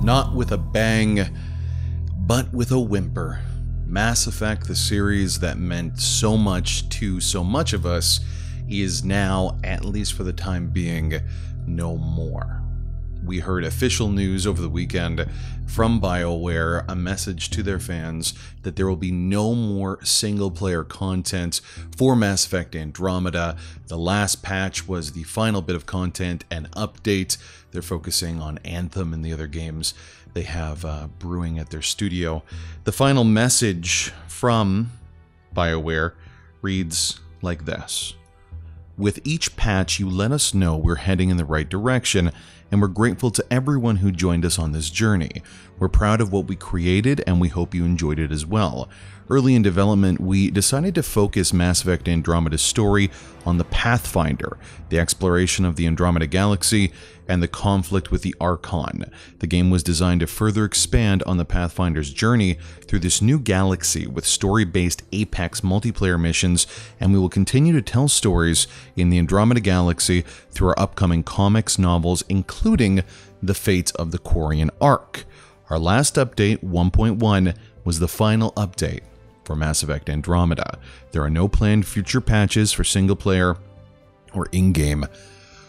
Not with a bang, but with a whimper. Mass Effect, the series that meant so much to so much of us, is now, at least for the time being, no more. We heard official news over the weekend from Bioware, a message to their fans that there will be no more single-player content for Mass Effect Andromeda. The last patch was the final bit of content and update. They're focusing on Anthem and the other games they have brewing at their studio. The final message from Bioware reads like this. With each patch, you let us know we're heading in the right direction, and we're grateful to everyone who joined us on this journey. We're proud of what we created, and we hope you enjoyed it as well. Early in development, we decided to focus Mass Effect Andromeda's story on the Pathfinder, the exploration of the Andromeda Galaxy, and the conflict with the Archon. The game was designed to further expand on the Pathfinder's journey through this new galaxy with story-based Apex multiplayer missions, and we will continue to tell stories in the Andromeda Galaxy through our upcoming comics, novels, including the fate of the Quarian Arc. Our last update, 1.1, was the final update for Mass Effect Andromeda. There are no planned future patches for single-player or in-game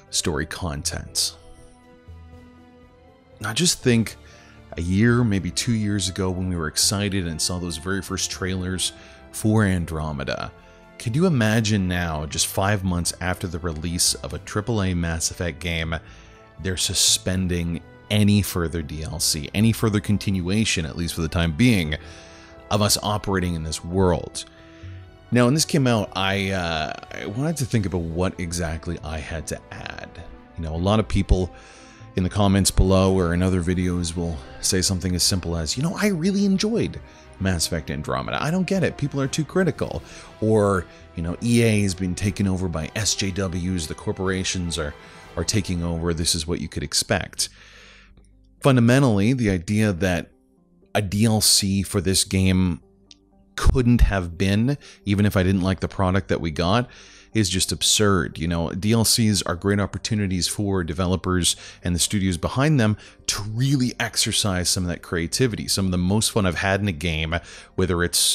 story content. Now just think a year, maybe 2 years ago when we were excited and saw those very first trailers for Andromeda. Could you imagine now, just 5 months after the release of a AAA Mass Effect game, they're suspending any further DLC, any further continuation, at least for the time being, of us operating in this world. Now, when this came out, I wanted to think about what exactly I had to add. You know, a lot of people in the comments below or in other videos will say something as simple as, you know, I really enjoyed Mass Effect Andromeda. I don't get it. People are too critical. Or, you know, EA has been taken over by SJWs. The corporations are taking over. This is what you could expect. Fundamentally, the idea that a DLC for this game couldn't have been, even if I didn't like the product that we got, is just absurd. You know, DLCs are great opportunities for developers and the studios behind them to really exercise some of that creativity. Some of the most fun I've had in a game, whether it's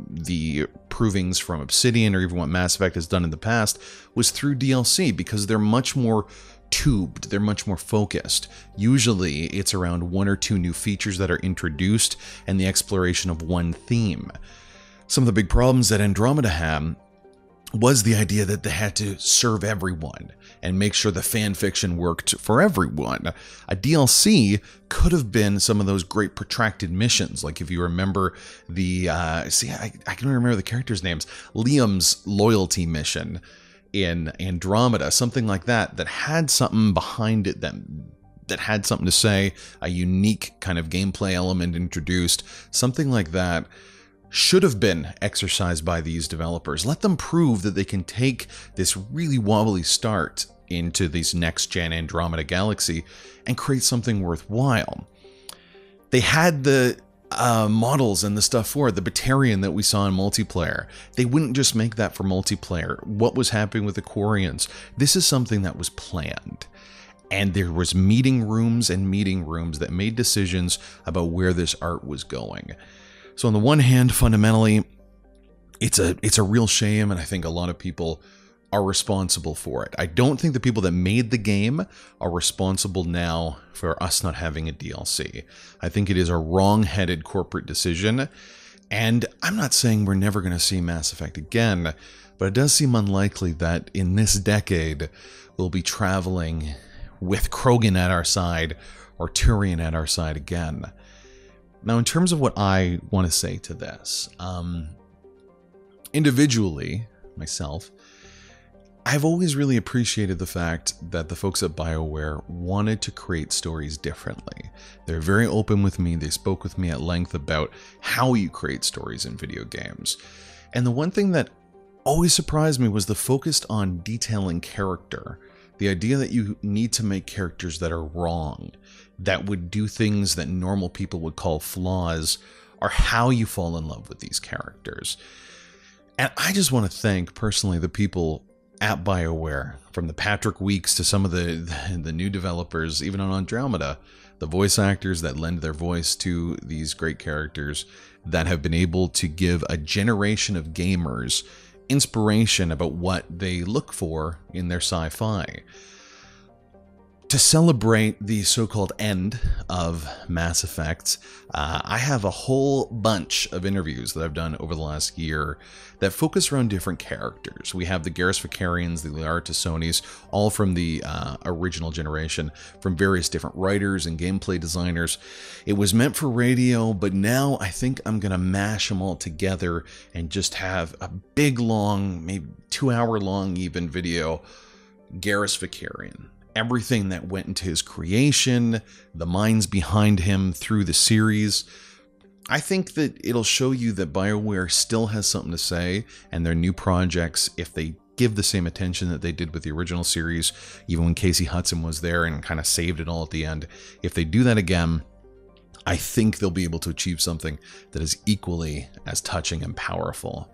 the provings from Obsidian or even what Mass Effect has done in the past, was through DLC, because they're much more tubed, they're much more focused. Usually it's around one or two new features that are introduced and the exploration of one theme. Some of the big problems that Andromeda had was the idea that they had to serve everyone and make sure the fan fiction worked for everyone. A DLC could have been some of those great protracted missions, like if you remember the, I can remember the characters' names, Liam's loyalty mission in Andromeda, something like that, that had something behind it, that had something to say, a unique kind of gameplay element introduced, something like that should have been exercised by these developers. Let them prove that they can take this really wobbly start into this next-gen Andromeda Galaxy and create something worthwhile. They had the models and the stuff for it, the Batarian that we saw in multiplayer. They wouldn't just make that for multiplayer. What was happening with the Quarians? This is something that was planned. And there was meeting rooms and meeting rooms that made decisions about where this art was going. So on the one hand, fundamentally, it's a real shame, and I think a lot of people are responsible for it. I don't think the people that made the game are responsible now for us not having a DLC. I think it is a wrong-headed corporate decision, and I'm not saying we're never going to see Mass Effect again, but it does seem unlikely that in this decade we'll be traveling with Krogan at our side or Turian at our side again. Now, in terms of what I want to say to this, individually, myself, I've always really appreciated the fact that the folks at Bioware wanted to create stories differently. They're very open with me. They spoke with me at length about how you create stories in video games. And the one thing that always surprised me was the focus on detailing character. The idea that you need to make characters that are wrong, that would do things that normal people would call flaws, are how you fall in love with these characters. And I just want to thank, personally, the people at BioWare, from the Patrick Weeks to some of the new developers, even on Andromeda, the voice actors that lend their voice to these great characters that have been able to give a generation of gamers inspiration about what they look for in their sci-fi. To celebrate the so-called end of Mass Effect, I have a whole bunch of interviews that I've done over the last year that focus around different characters. We have the Garrus Vakarians, the Artisonis, all from the original generation, from various different writers and gameplay designers. It was meant for radio, but now I think I'm going to mash them all together and just have a big, long, maybe 2-hour-long even video, Garrus Vakarian. Everything that went into his creation, the minds behind him through the series. I think that it'll show you that BioWare still has something to say, and their new projects, if they give the same attention that they did with the original series, even when Casey Hudson was there and kind of saved it all at the end, if they do that again, I think they'll be able to achieve something that is equally as touching and powerful.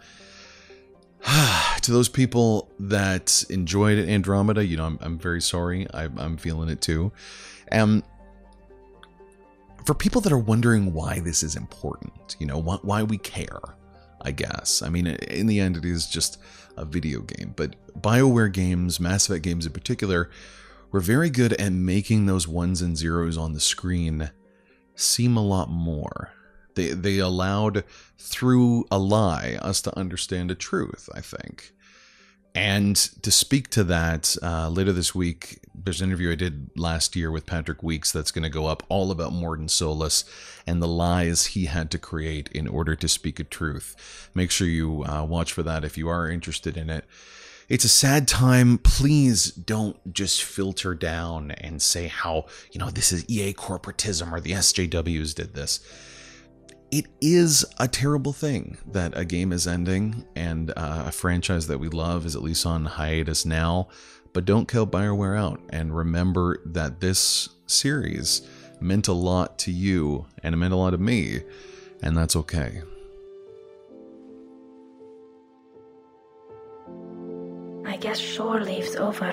To those people that enjoyed Andromeda, you know, I'm very sorry. I'm feeling it too. For people that are wondering why this is important, you know, why we care, I guess. I mean, in the end, it is just a video game. But BioWare games, Mass Effect games in particular, were very good at making those ones and zeros on the screen seem a lot more. They allowed, through a lie, us to understand a truth, I think. And to speak to that, later this week, there's an interview I did last year with Patrick Weeks that's going to go up, all about Mordin Solus and the lies he had to create in order to speak a truth. Make sure you watch for that if you are interested in it. It's a sad time. Please don't just filter down and say how, you know, this is EA corporatism or the SJWs did this. It is a terrible thing that a game is ending and a franchise that we love is at least on hiatus now, but don't count BioWare out, and remember that this series meant a lot to you and it meant a lot to me, and that's okay. I guess shore leave's over.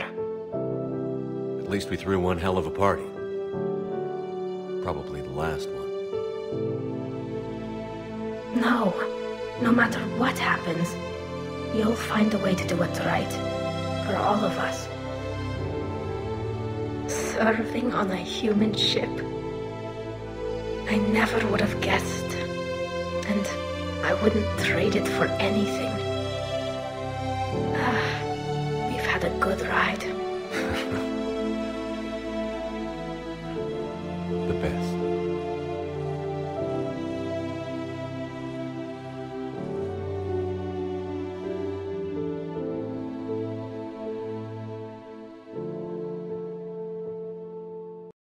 At least we threw one hell of a party. Probably the last one. No. No matter what happens, you'll find a way to do what's right. For all of us. Serving on a human ship. I never would have guessed. And I wouldn't trade it for anything. We've had a good ride.